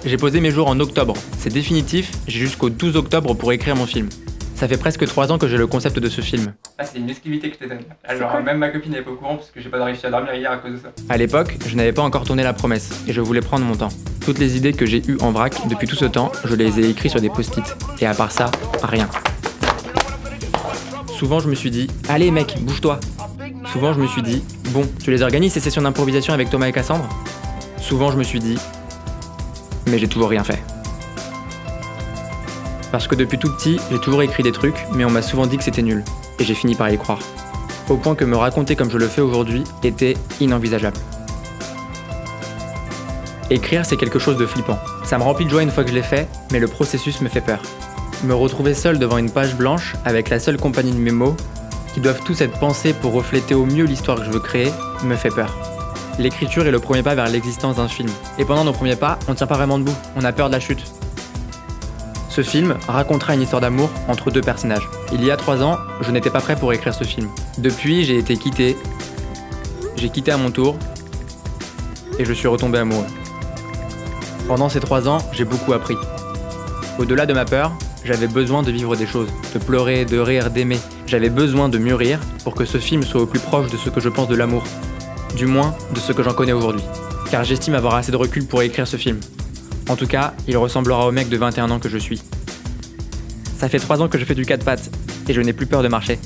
J'ai posé mes jours en octobre. C'est définitif, j'ai jusqu'au 12 octobre pour écrire mon film. Ça fait presque 3 ans que j'ai le concept de ce film. Ah, c'est une exclusivité que je te donne. Alors, même ma copine n'est pas au courant parce que j'ai pas réussi à dormir hier à cause de ça. À l'époque, je n'avais pas encore tourné La Promesse et je voulais prendre mon temps. Toutes les idées que j'ai eues en vrac depuis tout ce temps, je les ai écrites sur des post-it. Et à part ça, rien. Souvent, je me suis dit, allez mec, bouge-toi. Souvent, je me suis dit, bon, tu les organises ces sessions d'improvisation avec Thomas et Cassandre ? Souvent, je me suis dit, mais j'ai toujours rien fait. Parce que depuis tout petit, j'ai toujours écrit des trucs, mais on m'a souvent dit que c'était nul. Et j'ai fini par y croire. Au point que me raconter comme je le fais aujourd'hui était inenvisageable. Écrire, c'est quelque chose de flippant. Ça me remplit de joie une fois que je l'ai fait, mais le processus me fait peur. Me retrouver seul devant une page blanche, avec la seule compagnie de mes mots, qui doivent tous être pensés pour refléter au mieux l'histoire que je veux créer, me fait peur. L'écriture est le premier pas vers l'existence d'un film. Et pendant nos premiers pas, on tient pas vraiment debout, on a peur de la chute. Ce film racontera une histoire d'amour entre deux personnages. Il y a 3 ans, je n'étais pas prêt pour écrire ce film. Depuis, j'ai été quitté. J'ai quitté à mon tour. Et je suis retombé amoureux. Pendant ces 3 ans, j'ai beaucoup appris. Au-delà de ma peur, j'avais besoin de vivre des choses, de pleurer, de rire, d'aimer. J'avais besoin de mûrir pour que ce film soit au plus proche de ce que je pense de l'amour. Du moins, de ce que j'en connais aujourd'hui. Car j'estime avoir assez de recul pour écrire ce film. En tout cas, il ressemblera au mec de 21 ans que je suis. Ça fait 3 ans que je fais du 4 pattes, et je n'ai plus peur de marcher.